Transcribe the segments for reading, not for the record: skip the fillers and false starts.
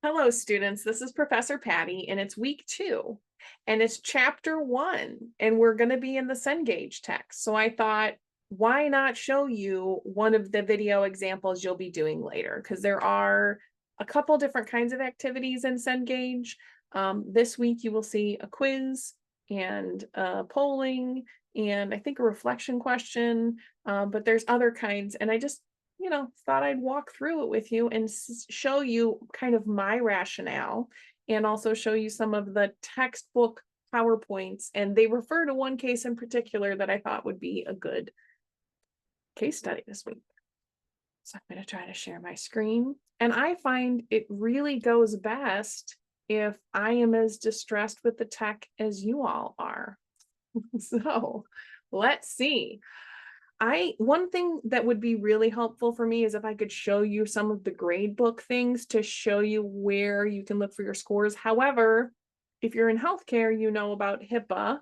Hello, students. This is Professor Patty, and it's week 2, and it's chapter 1, and we're going to be in the Cengage text. So I thought, why not show you one of the video examples you'll be doing later? Because there are a couple different kinds of activities in Cengage. This week, you will see a quiz and polling, and I think a reflection question, but there's other kinds, and I just thought I'd walk through it with you and show you kind of my rationale and also show you some of the textbook PowerPoints. And they refer to one case in particular that I thought would be a good case study this week. So I'm going to try to share my screen. And I find it really goes best if I am as distressed with the tech as you all are. So let's see. One thing that would be really helpful for me is if I could show you some of the grade book things to show you where you can look for your scores. However, if you're in healthcare, you know about HIPAA.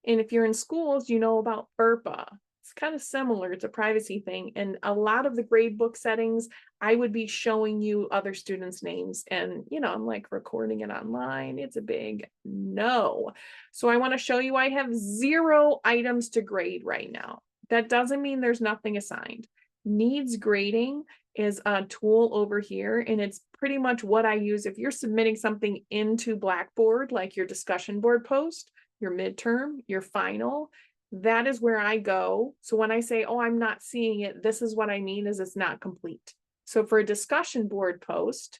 And if you're in schools, you know about FERPA. It's kind of similar. It's a privacy thing. And a lot of the grade book settings, I would be showing you other students' names. And, I'm like recording it online. It's a big no. So I want to show you I have 0 items to grade right now. That doesn't mean there's nothing assigned. Needs grading is a tool over here, and it's pretty much what I use if you're submitting something into Blackboard, like your discussion board post, your midterm, your final. That is where I go. So when I say, oh, I'm not seeing it, this is what I mean is it's not complete. So for a discussion board post,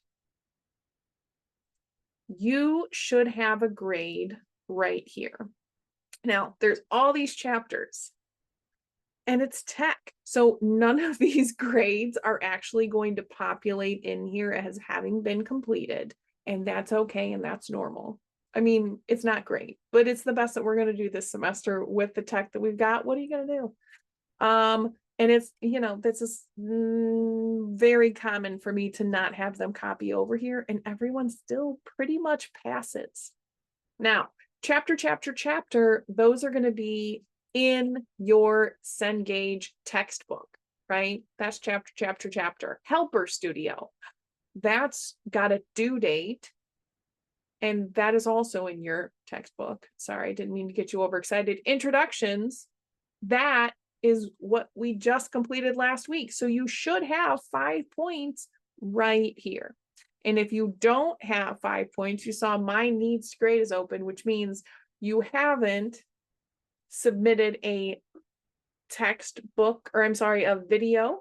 you should have a grade right here. Now, there's all these chapters. And it's tech. So none of these grades are actually going to populate in here as having been completed. And that's okay. And that's normal. I mean, it's not great, but it's the best that we're going to do this semester with the tech that we've got. What are you going to do? And it's, this is very common for me to not have them copy over here, and everyone still pretty much passes. Now, chapter, those are going to be in your Cengage textbook, right? That's chapter. Helper Studio, that's got a due date, and that is also in your textbook. Sorry, I didn't mean to get you overexcited. Introductions, that is what we just completed last week. So you should have 5 points right here. And if you don't have 5 points, you saw my needs to grade is open, which means you haven't submitted a textbook, or I'm sorry, a video,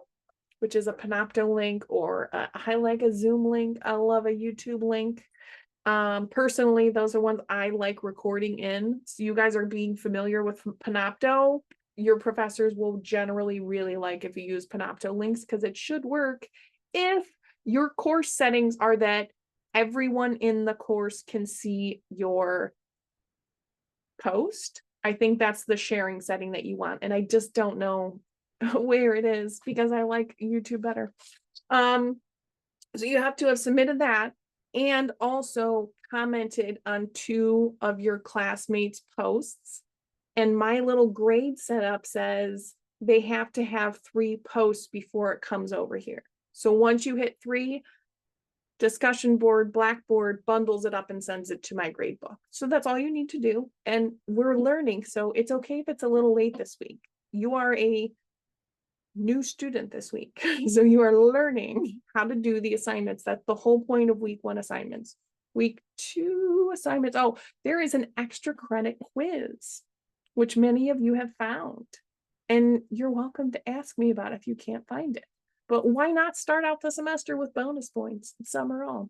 which is a Panopto link, or I like a Zoom link. I love a YouTube link. Personally, those are ones I like recording in. So you guys are being familiar with Panopto. Your professors will generally really like if you use Panopto links, because it should work if your course settings are that everyone in the course can see your post. I think that's the sharing setting that you want. And I just don't know where it is because I like YouTube better. So you have to have submitted that and also commented on 2 of your classmates' posts. And my little grade setup says they have to have 3 posts before it comes over here. So once you hit 3, discussion board, Blackboard bundles it up and sends it to my grade book. So that's all you need to do. And we're learning. So it's okay if it's a little late this week. You are a new student this week. So you are learning how to do the assignments. That's the whole point of week 1 assignments. Week 2 assignments. Oh, there is an extra credit quiz, which many of you have found. And you're welcome to ask me about it if you can't find it. But why not start out the semester with bonus points? Some or all.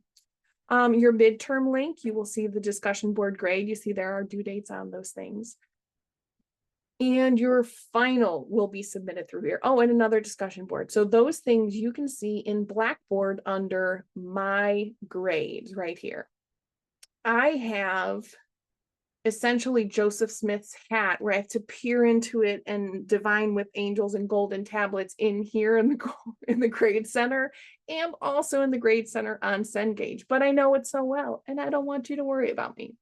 Your midterm link, you will see the discussion board grade. You see there are due dates on those things. And your final will be submitted through here. Oh, and another discussion board. So those things you can see in Blackboard under my grades right here. I have essentially Joseph Smith's hat where I have to peer into it and divine with angels and golden tablets in here in the grade center, and also in the grade center on Cengage. But I know it so well, and I don't want you to worry about me.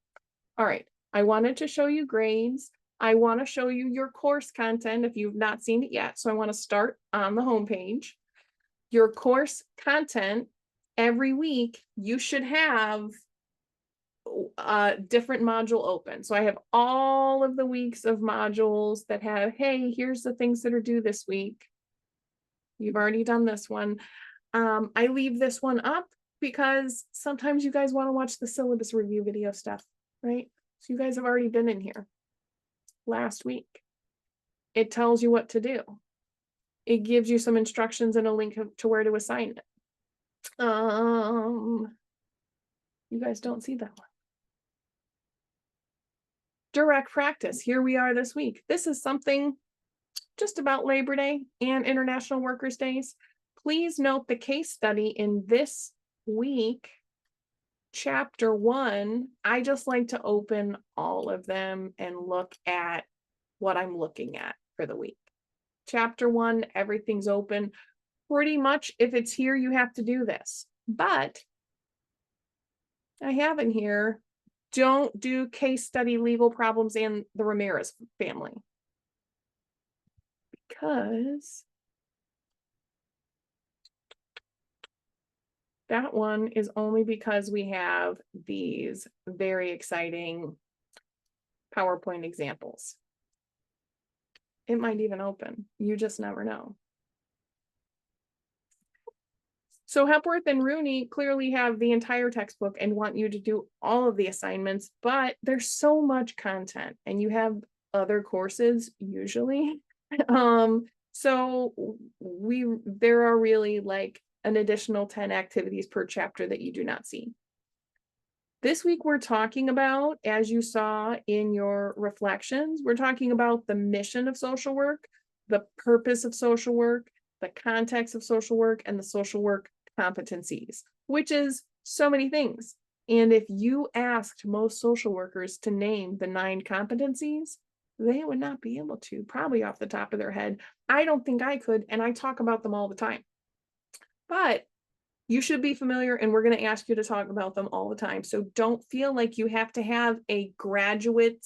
All right, I wanted to show you grades. I want to show you your course content if you've not seen it yet. So I want to start on the home page. Your course content every week you should have a different module open. So I have all of the weeks of modules that have, hey, here's the things that are due this week. You've already done this one. I leave this one up because sometimes you guys want to watch the syllabus review video stuff, right? So you guys have already been in here last week. It tells you what to do. It gives you some instructions and a link to where to assign it. You guys don't see that one. Direct practice. Here we are this week. This is something just about Labor Day and International Workers' Days. Please note the case study in this week, chapter 1. I just like to open all of them and look at what I'm looking at for the week. Chapter 1, everything's open. Pretty much, if it's here, you have to do this. But I have in here, don't do case study legal problems and the Ramirez family. Because that one is only because we have these very exciting PowerPoint examples. It might even open. You just never know. So Hepworth and Rooney clearly have the entire textbook and want you to do all of the assignments, but there's so much content and you have other courses usually. So there are really like an additional 10 activities per chapter that you do not see. This week we're talking about, as you saw in your reflections, we're talking about the mission of social work, the purpose of social work, the context of social work, and the social work competencies, which is so many things. And if you asked most social workers to name the 9 competencies, they would not be able to, probably off the top of their head. I don't think I could, and I talk about them all the time. But you should be familiar, and we're going to ask you to talk about them all the time. So don't feel like you have to have a graduate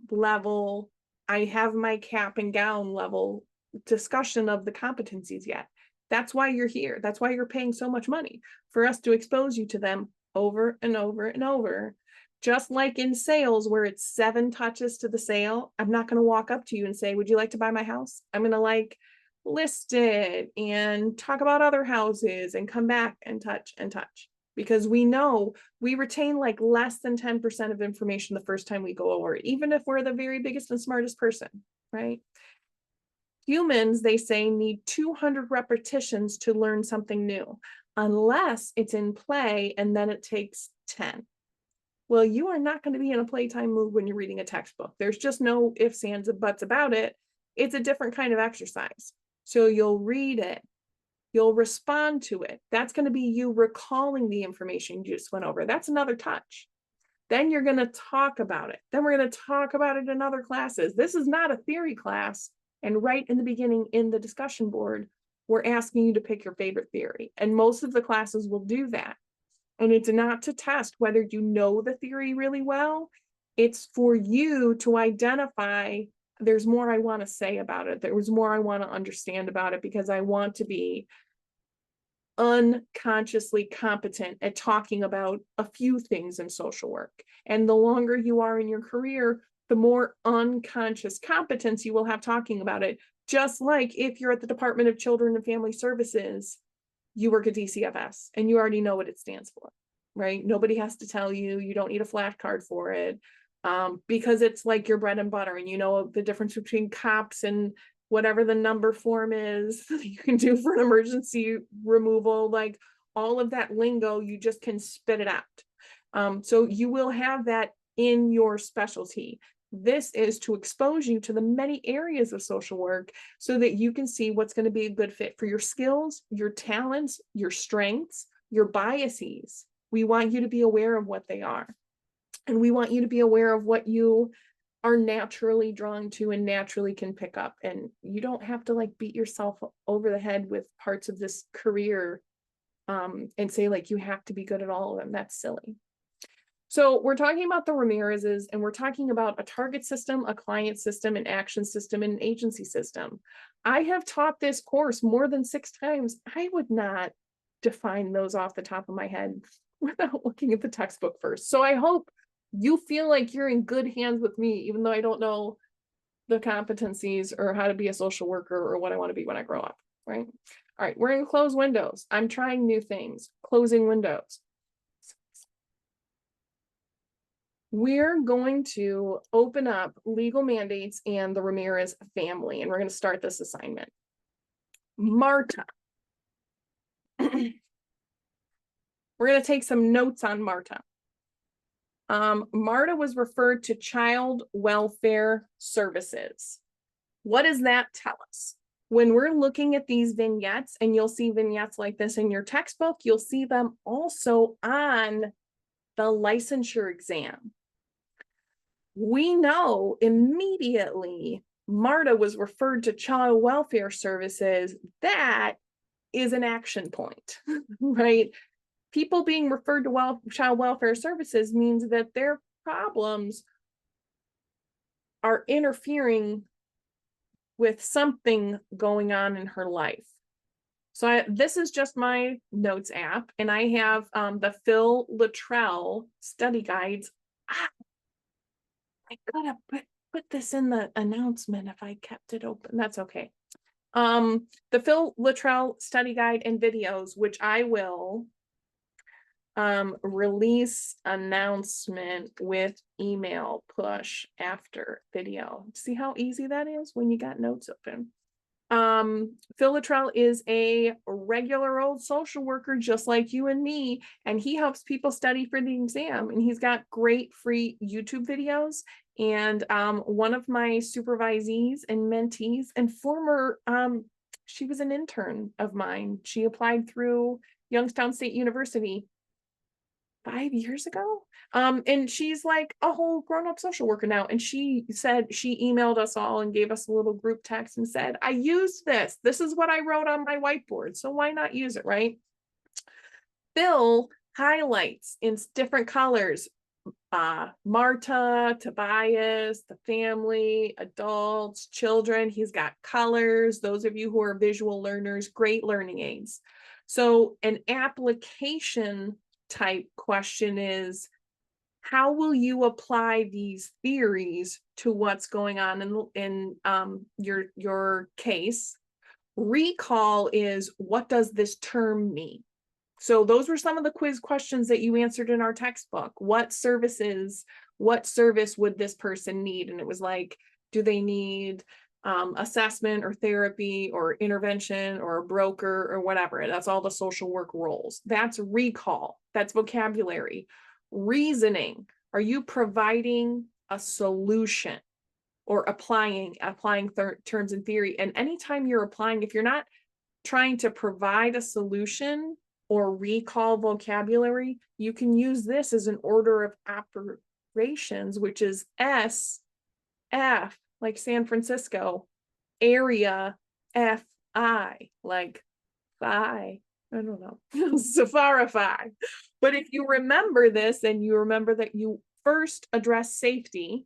level, I have my cap and gown level discussion of the competencies yet. That's why you're here. That's why you're paying so much money, for us to expose you to them over and over and over. Just like in sales, where it's 7 touches to the sale, I'm not going to walk up to you and say, would you like to buy my house? I'm going to like list it and talk about other houses and come back and touch, because we know we retain like less than 10% of information the first time we go over it, even if we're the very biggest and smartest person, right? Humans, they say, need 200 repetitions to learn something new, unless it's in play, and then it takes 10. Well, you are not going to be in a playtime mood when you're reading a textbook. There's just no ifs, ands, and buts about it. It's a different kind of exercise. So you'll read it, you'll respond to it. That's going to be you recalling the information you just went over. That's another touch. Then you're going to talk about it. Then we're going to talk about it in other classes. This is not a theory class. And right in the beginning in the discussion board, we're asking you to pick your favorite theory. And most of the classes will do that. And it's not to test whether you know the theory really well. It's for you to identify, there's more I want to say about it. There's more I want to understand about it, because I want to be unconsciously competent at talking about a few things in social work. And the longer you are in your career, the more unconscious competence you will have talking about it. Just like if you're at the Department of Children and Family Services, you work at DCFS and you already know what it stands for, right? Nobody has to tell you. You don't need a flashcard for it, because it's like your bread and butter, and you know the difference between COPS and whatever the number form is you can do for an emergency removal, like all of that lingo, you just can spit it out. So you will have that in your specialty. This is to expose you to the many areas of social work so that you can see what's going to be a good fit for your skills, your talents, your strengths, your biases. We want you to be aware of what they are. And we want you to be aware of what you are naturally drawn to and naturally can pick up. And you don't have to like beat yourself over the head with parts of this career and say like you have to be good at all of them. That's silly. So we're talking about the Ramirez's, and we're talking about a target system, a client system, an action system, and an agency system. I have taught this course more than 6 times. I would not define those off the top of my head without looking at the textbook first. So I hope you feel like you're in good hands with me, even though I don't know the competencies or how to be a social worker or what I want to be when I grow up, right? All right, we're in close windows. I'm trying new things, closing windows. We're going to open up legal mandates and the Ramirez family, and we're going to start this assignment. Marta. We're going to take some notes on Marta. Marta was referred to Child Welfare Services. What does that tell us? When we're looking at these vignettes, and you'll see vignettes like this in your textbook, you'll see them also on the licensure exam. We know immediately Marta was referred to Child Welfare Services. That is an action point, right? People being referred to Child Welfare Services means that their problems are interfering with something going on in her life. So this is just my notes app, and I have the Phil Luttrell study guides. I could have put this in the announcement if I kept it open. That's okay. The Phil Luttrell study guide and videos, which I will release announcement with email push after video. See how easy that is when you got notes open. Phil Luttrell is a regular old social worker just like you and me, and he helps people study for the exam, and he's got great free YouTube videos. And one of my supervisees and mentees and former she was an intern of mine. She applied through Youngstown State University 5 years ago. And she's like a whole grown-up social worker now. And she said, she emailed us all and gave us a little group text and said, I used this. This is what I wrote on my whiteboard. So why not use it, right? Phil highlights in different colors, Marta, Tobias, the family, adults, children. He's got colors. Those of you who are visual learners, great learning aids. So an application type question is, how will you apply these theories to what's going on in your case? Recall is, what does this term mean? So those were some of the quiz questions that you answered in our textbook. What service would this person need? And it was like, do they need assessment or therapy or intervention or a broker or whatever? That's all the social work roles. That's recall. That's vocabulary. Reasoning. Are you providing a solution or applying terms in theory? And anytime you're applying, if you're not trying to provide a solution or recall vocabulary, you can use this as an order of operations, which is SF, like San Francisco, area, FI, like phi, I don't know, SFAREAFI. But if you remember this and you remember that you first address safety,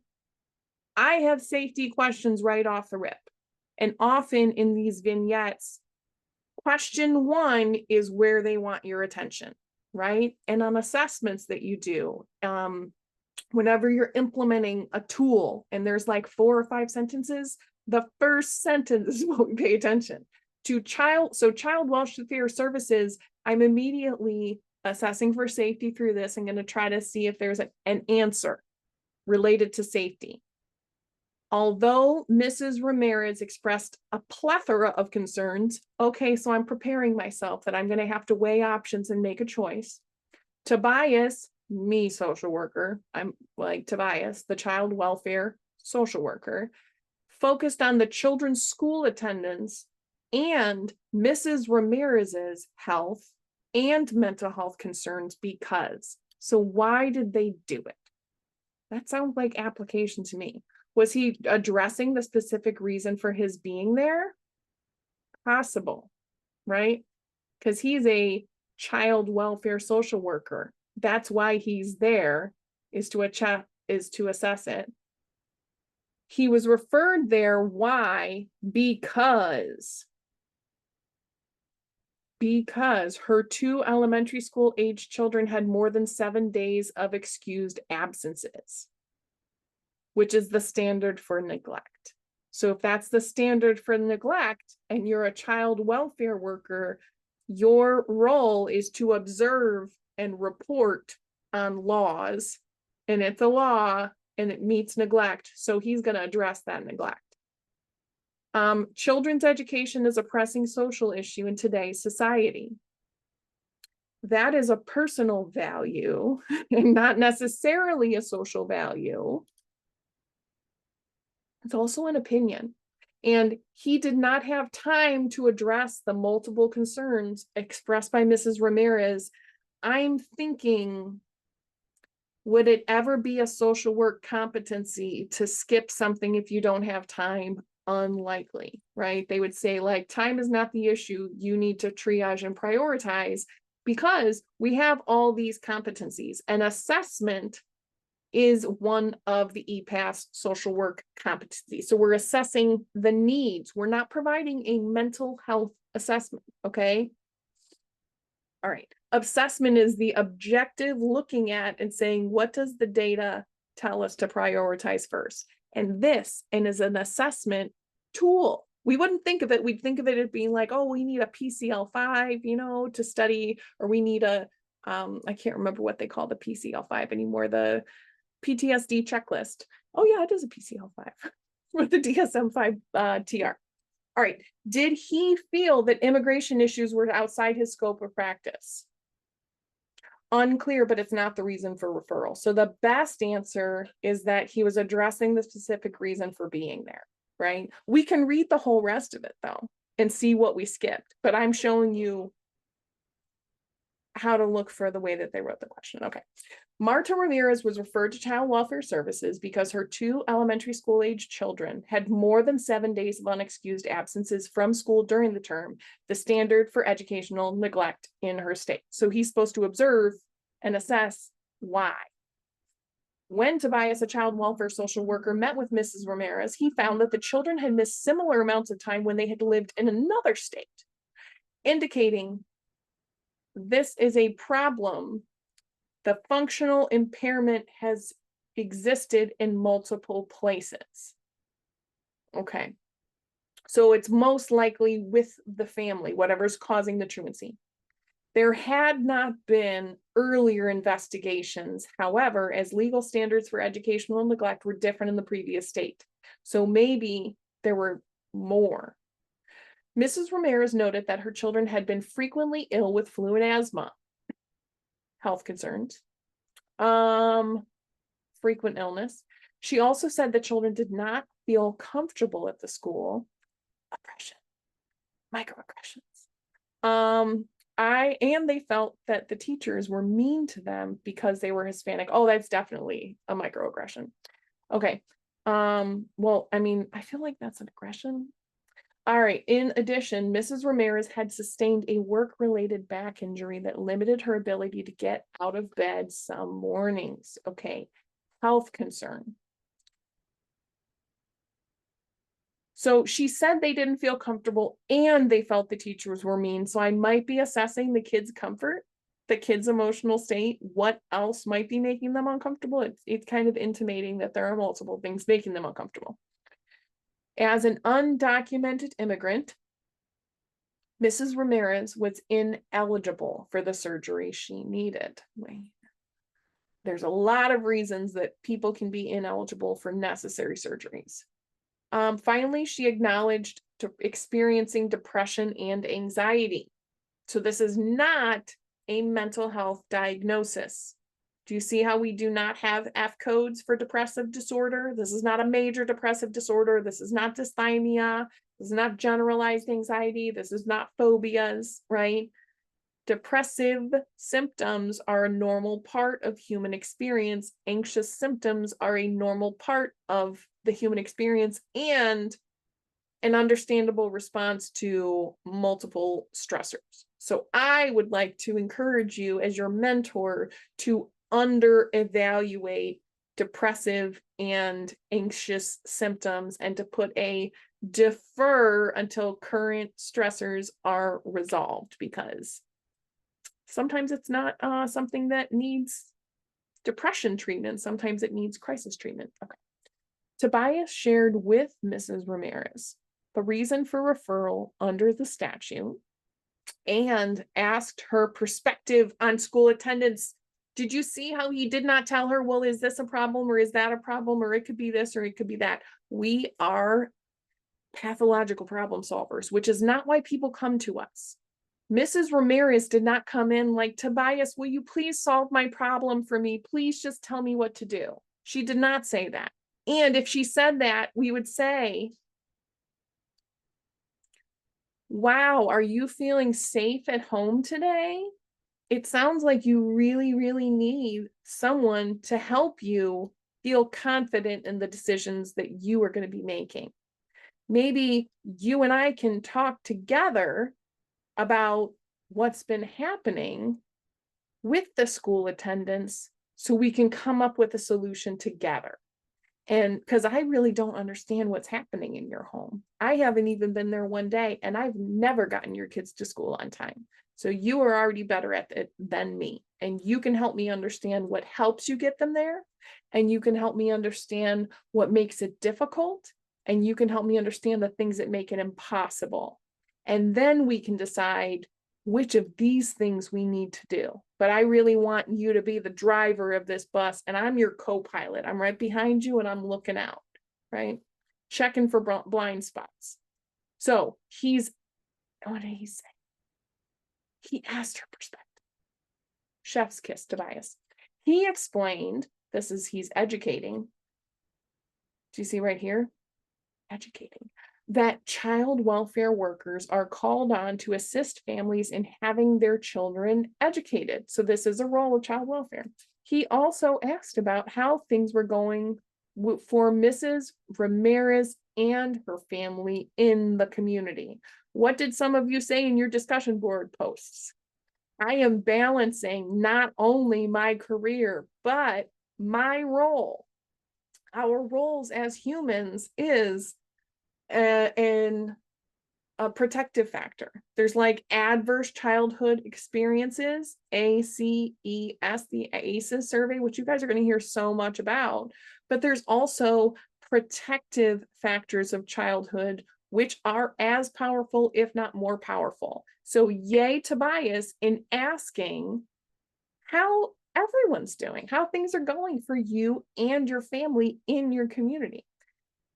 I have safety questions right off the rip. And often in these vignettes, question 1 is where they want your attention, right? And on assessments that you do, whenever you're implementing a tool and there's like 4 or 5 sentences, the first sentence is what we pay attention to. Child welfare services, I'm immediately assessing for safety through this. I'm going to try to see if there's an answer related to safety. Although Mrs. Ramirez expressed a plethora of concerns, okay, so I'm preparing myself that I'm going to have to weigh options and make a choice. Tobias, me social worker, I'm like Tobias, the child welfare social worker, focused on the children's school attendance and Mrs. Ramirez's health and mental health concerns because. So why did they do it? That sounds like application to me. Was he addressing the specific reason for his being there? Possible, right? Because he's a child welfare social worker. That's why he's there, is to assess it. He was referred there. Why? Because because her 2 elementary school age children had more than 7 days of excused absences, which is the standard for neglect. So if that's the standard for neglect and you're a child welfare worker, your role is to observe and report on laws, and it's a law and it meets neglect. So he's going to address that neglect. Children's education is a pressing social issue in today's society. That is a personal value and not necessarily a social value. It's also an opinion. And he did not have time to address the multiple concerns expressed by Mrs. Ramirez. I'm thinking, would it ever be a social work competency to skip something if you don't have time? Unlikely, right? They would say, like, time is not the issue. You need to triage and prioritize because we have all these competencies, and assessment is one of the EPAS social work competencies. So we're assessing the needs. We're not providing a mental health assessment, okay? All right. Assessment is the objective looking at and saying, what does the data tell us to prioritize first? And this is an assessment tool. We wouldn't think of it. We'd think of it as being like, oh, we need a PCL5, you know, to study, or we need a, I can't remember what they call the PCL5 anymore, the PTSD checklist. Oh yeah, it is a PCL5 with the DSM-5 TR. All right. Did he feel that immigration issues were outside his scope of practice? Unclear, but it's not the reason for referral. So the best answer is that he was addressing the specific reason for being there, right? We can read the whole rest of it though and see what we skipped, but I'm showing you how to look for the way that they wrote the question. Okay. Marta Ramirez was referred to Child Welfare Services because her 2 elementary school age children had more than 7 days of unexcused absences from school during the term, the standard for educational neglect in her state. So he's supposed to observe and assess why. When Tobias, a child welfare social worker, met with Mrs. Ramirez, he found that the children had missed similar amounts of time when they had lived in another state, indicating this is a problem. The functional impairment has existed in multiple places. Okay. So it's most likely with the family, whatever's causing the truancy. There had not been earlier investigations, however, as legal standards for educational neglect were different in the previous state. So maybe there were more. Mrs. Ramirez noted that her children had been frequently ill with flu and asthma, health concerns, frequent illness. She also said the children did not feel comfortable at the school. Aggression, microaggressions. And they felt that the teachers were mean to them because they were Hispanic. Oh, that's definitely a microaggression. Okay. Well, I mean, I feel like that's an aggression. All right. In addition, Mrs. Ramirez had sustained a work-related back injury that limited her ability to get out of bed some mornings. Okay. Health concern. So she said they didn't feel comfortable and they felt the teachers were mean. So I might be assessing the kids' comfort, the kids' emotional state, what else might be making them uncomfortable. It's kind of intimating that there are multiple things making them uncomfortable. As an undocumented immigrant, Mrs. Ramirez was ineligible for the surgery she needed. There's a lot of reasons that people can be ineligible for necessary surgeries. Finally, she acknowledged experiencing depression and anxiety. So this is not a mental health diagnosis. Do you see how we do not have F codes for depressive disorder? This is not a major depressive disorder. This is not dysthymia. This is not generalized anxiety. This is not phobias, right? Depressive symptoms are a normal part of human experience. Anxious symptoms are a normal part of the human experience and an understandable response to multiple stressors. So I would like to encourage you as your mentor to under-evaluate depressive and anxious symptoms and to put a defer until current stressors are resolved, because sometimes it's not something that needs depression treatment. Sometimes it needs crisis treatment. Okay. Tobias shared with Mrs. Ramirez the reason for referral under the statute and asked her perspective on school attendance. Did you see how he did not tell her, well, is this a problem or is that a problem, or it could be this or it could be that? We are pathological problem solvers, which is not why people come to us. Mrs. Ramirez did not come in like, Tobias, will you please solve my problem for me? Please just tell me what to do. She did not say that. And if she said that, we would say, wow, are you feeling safe at home today? It sounds like you really, really need someone to help you feel confident in the decisions that you are going to be making. Maybe you and I can talk together about what's been happening with the school attendance so we can come up with a solution together. And because I really don't understand what's happening in your home. I haven't even been there one day, and I've never gotten your kids to school on time. So you are already better at it than me. And you can help me understand what helps you get them there. And you can help me understand what makes it difficult. And you can help me understand the things that make it impossible. And then we can decide which of these things we need to do. But I really want you to be the driver of this bus, and I'm your co-pilot. I'm right behind you and I'm looking out, right? Checking for blind spots. So what did he say? He asked her perspective. Chef's kiss, Tobias. He explained, he's educating. Do you see right here? Educating. That child welfare workers are called on to assist families in having their children educated. So this is a role of child welfare. He also asked about how things were going for Mrs. Ramirez and her family in the community. What did some of you say in your discussion board posts? I am balancing not only my career, but my role. Our roles as humans is in a protective factor. There's like adverse childhood experiences, ACES, the ACEs survey, which you guys are going to hear so much about, but there's also protective factors of childhood, which are as powerful, if not more powerful. So yay, Tobias, in asking how everyone's doing, how things are going for you and your family in your community.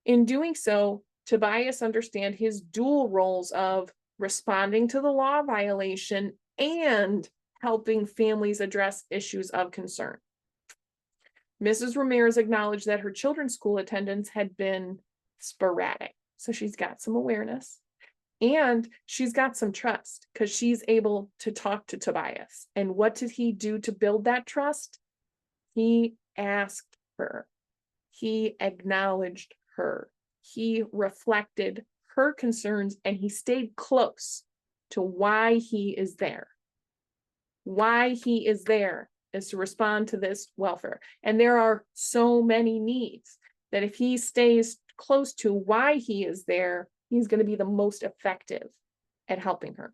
In doing so, Tobias understand his dual roles of responding to the law violation and helping families address issues of concern. Mrs. Ramirez acknowledged that her children's school attendance had been sporadic. So she's got some awareness and she's got some trust because she's able to talk to Tobias. And what did he do to build that trust? He asked her. He acknowledged her. He reflected her concerns and he stayed close to why he is there. Why he is there is to respond to this welfare. And there are so many needs that if he stays close to why he is there, he's going to be the most effective at helping her.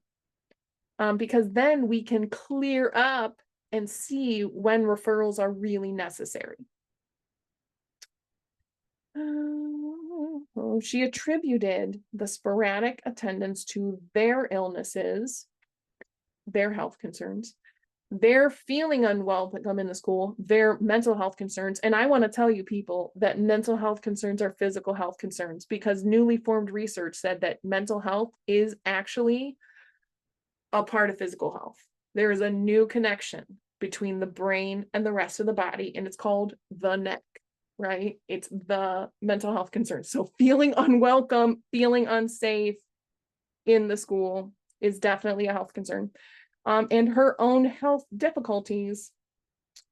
Because then we can clear up and see when referrals are really necessary. She attributed the sporadic attendance to their illnesses, their health concerns, their feeling unwell to come into school, their mental health concerns. And I want to tell you people that mental health concerns are physical health concerns, because newly formed research said that mental health is actually a part of physical health. There is a new connection between the brain and the rest of the body, and it's called the neck. Right? It's the mental health concerns. So feeling unwelcome, feeling unsafe in the school is definitely a health concern. And her own health difficulties,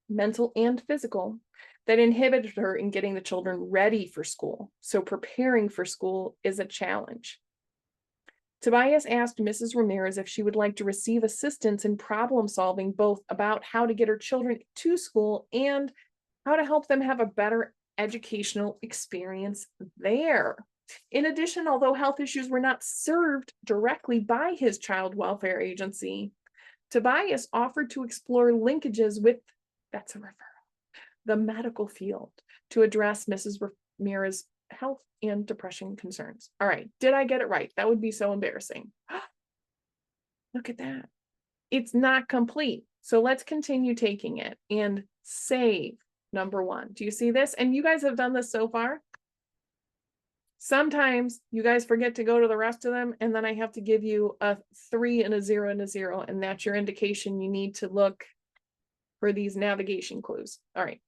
mental and physical, that inhibited her in getting the children ready for school. So preparing for school is a challenge. Tobias asked Mrs. Ramirez if she would like to receive assistance in problem solving, both about how to get her children to school and how to help them have a better educational experience there. In addition, although health issues were not served directly by his child welfare agency, Tobias offered to explore linkages with, that's a referral, the medical field to address Mrs. Ramirez's health and depression concerns. All right, did I get it right? That would be so embarrassing. Look at that. It's not complete. So let's continue taking it and save number 1. Do you see this? And you guys have done this so far. Sometimes you guys forget to go to the rest of them, and then I have to give you a 3 and a 0 and a 0, and that's your indication you need to look for these navigation clues. All right.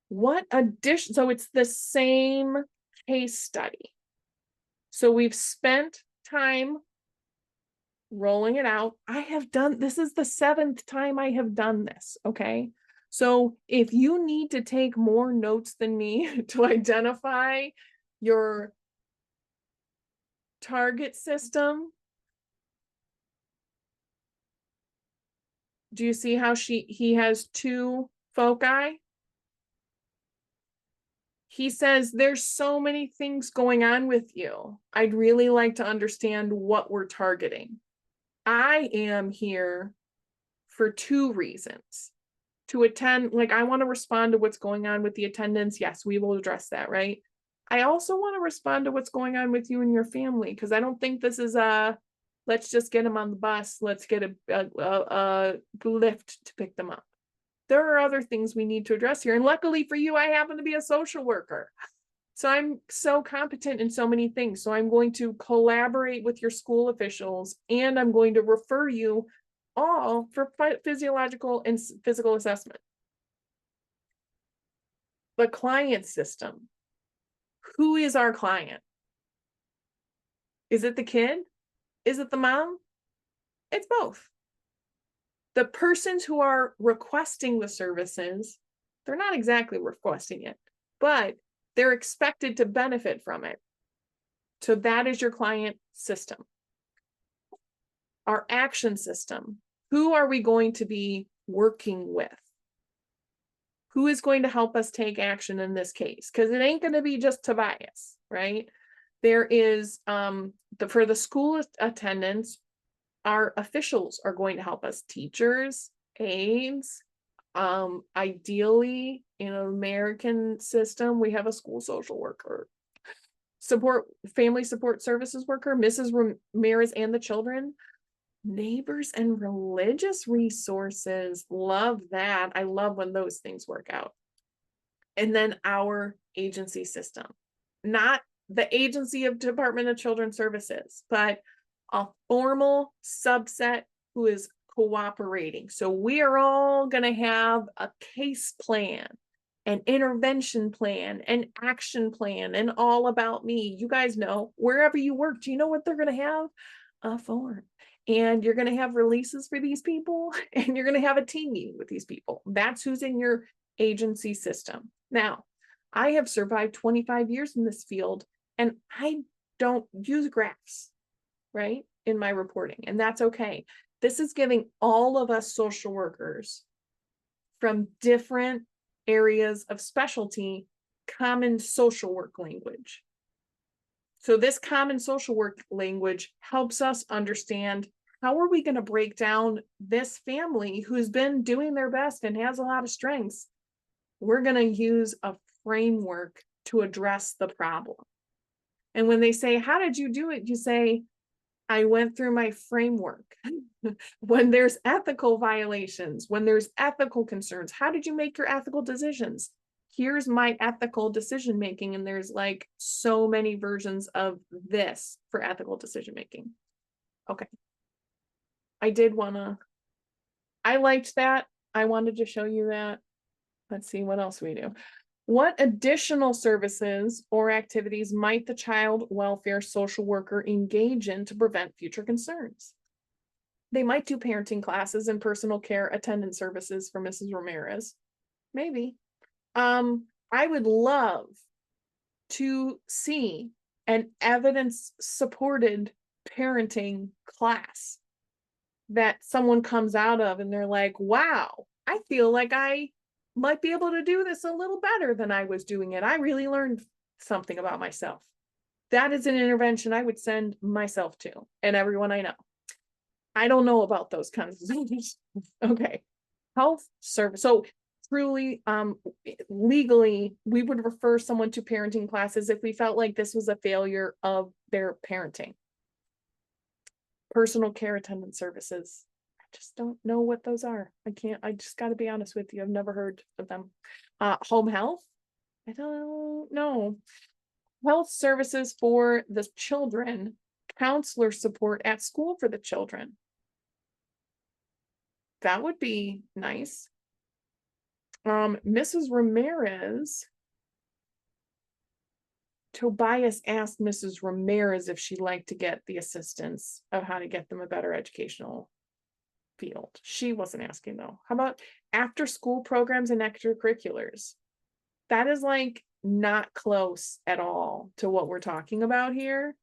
What addition? So it's the same case study. So we've spent time rolling it out. I have done, this is the 7th time I have done this, okay? So if you need to take more notes than me to identify your target system, do you see how he has 2 foci? He says, there's so many things going on with you. I'd really like to understand what we're targeting. I am here for 2 reasons. To attend, like, I want to respond to what's going on with the attendance. Yes, we will address that, right? I also want to respond to what's going on with you and your family, because I don't think this is a, let's just get them on the bus. Let's get a lift to pick them up. There are other things we need to address here. And luckily for you, I happen to be a social worker. So I'm so competent in so many things. So I'm going to collaborate with your school officials, and I'm going to refer you all for physiological and physical assessment. The client system. Who is our client? Is it the kid? Is it the mom? It's both. The persons who are requesting the services, they're not exactly requesting it, but they're expected to benefit from it. So that is your client system. Our action system. Who are we going to be working with? Who is going to help us take action in this case? Because it ain't going to be just Tobias, right? There is, for the school attendance, our officials are going to help us. Teachers, aides, ideally in an American system, we have a school social worker, family support services worker, Mrs. Ramirez and the children, neighbors and religious resources. Love that. I love when those things work out. And then our agency system, not the agency of Department of Children's Services, but a formal subset who is cooperating. So we are all going to have a case plan, an intervention plan, an action plan, and all about me. You guys know, wherever you work, do you know what they're going to have? A form. And you're going to have releases for these people, and you're going to have a team meeting with these people. That's who's in your agency system. Now, I have survived 25 years in this field, and I don't use graphs, right, in my reporting, and that's okay. This is giving all of us social workers from different areas of specialty common social work language. So this common social work language helps us understand, how are we going to break down this family who's been doing their best and has a lot of strengths? We're going to use a framework to address the problem. And when they say, how did you do it? You say, I went through my framework. When there's ethical violations, when there's ethical concerns, how did you make your ethical decisions? Here's my ethical decision making. And there's like so many versions of this for ethical decision making. Okay. I liked that. I wanted to show you that. Let's see what else we do. What additional services or activities might the child welfare social worker engage in to prevent future concerns? They might do parenting classes and personal care attendance services for Mrs. Ramirez. Maybe. I would love to see an evidence-supported parenting class that someone comes out of and they're like, wow, I feel like I might be able to do this a little better than I was doing it. I really learned something about myself. That is an intervention I would send myself to and everyone I know. I don't know about those kinds of things. Okay. Health service. So truly, legally, we would refer someone to parenting classes if we felt like this was a failure of their parenting. Personal care attendant services. I just don't know what those are. I just got to be honest with you. I've never heard of them. Home health. I don't know. Health services for the children, counselor support at school for the children. That would be nice. Mrs. Ramirez. Tobias asked Mrs. Ramirez if she'd like to get the assistance of how to get them a better educational field. She wasn't asking though. How about after school programs and extracurriculars? That is like not close at all to what we're talking about here.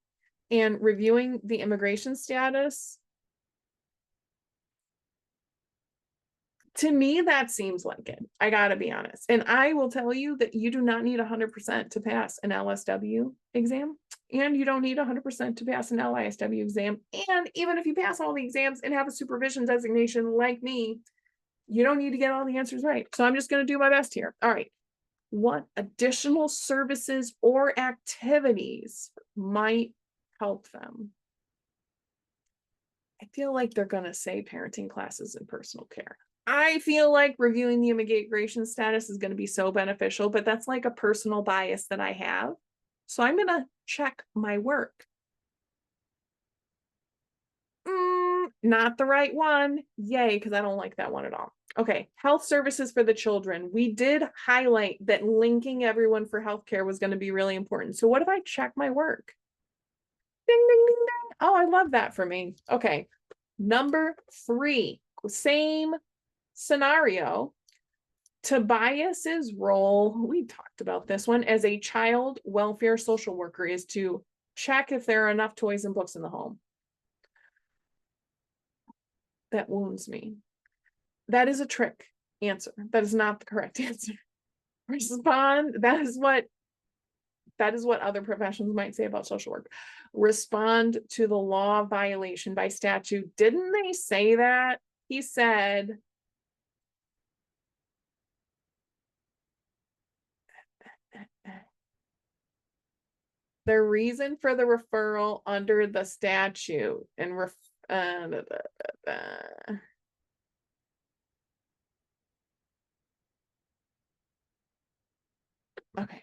And reviewing the immigration status. To me, that seems like it. I gotta be honest. And I will tell you that you do not need 100% to pass an LSW exam. And you don't need 100% to pass an LISW exam. And even if you pass all the exams and have a supervision designation like me, you don't need to get all the answers right. So I'm just gonna do my best here. All right. What additional services or activities might help them? I feel like they're gonna say parenting classes and personal care. I feel like reviewing the immigration status is going to be so beneficial, but that's like a personal bias that I have. So I'm going to check my work. Not the right one. Yay, because I don't like that one at all. Okay, health services for the children. We did highlight that linking everyone for healthcare was going to be really important. So what if I check my work? Ding, ding, ding, ding. Oh, I love that for me. Okay, number 3, same scenario. Tobias's role, we talked about this one, as a child welfare social worker is to check if there are enough toys and books in the home. That wounds me. That is a trick answer. That is not the correct answer. Respond. That is what other professions might say about social work. Respond to the law violation by statute. Didn't they say that? He said, the reason for the referral under the statute and okay.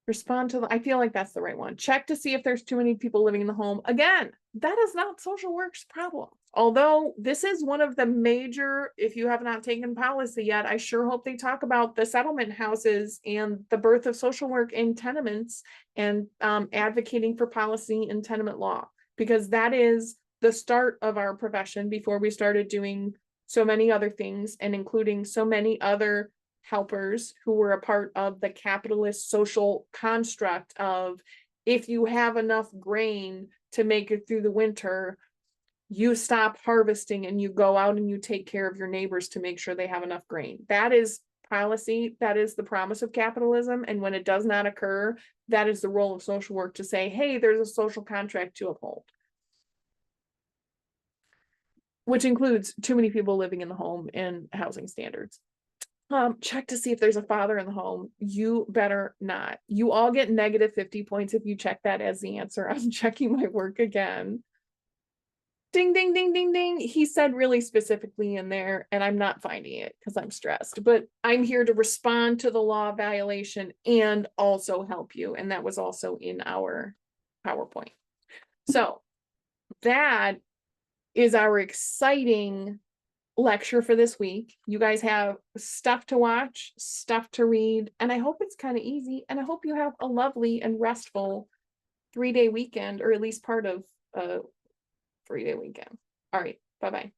Respond to I feel like that's the right one. Check to see if there's too many people living in the home. Again, that is not social work's problem. Although this is one of the major, if you have not taken policy yet, I sure hope they talk about the settlement houses and the birth of social work in tenements and advocating for policy in tenement law, because that is the start of our profession before we started doing so many other things and including so many other helpers who were a part of the capitalist social construct of, if you have enough grain to make it through the winter, you stop harvesting and you go out and you take care of your neighbors to make sure they have enough grain. That is policy. That is the promise of capitalism. And when it does not occur, that is the role of social work to say, hey, there's a social contract to uphold. Which includes too many people living in the home and housing standards. Check to see if there's a father in the home. You better not. You all get negative 50 points if you check that as the answer. I'm checking my work again. Ding, ding, ding, ding, ding. He said really specifically in there, and I'm not finding it because I'm stressed, but I'm here to respond to the law violation and also help you. And that was also in our PowerPoint. So that is our exciting lecture for this week. You guys have stuff to watch, stuff to read, and I hope it's kind of easy, and I hope you have a lovely and restful 3-day weekend, or at least part of a 3-day weekend. All right, bye-bye.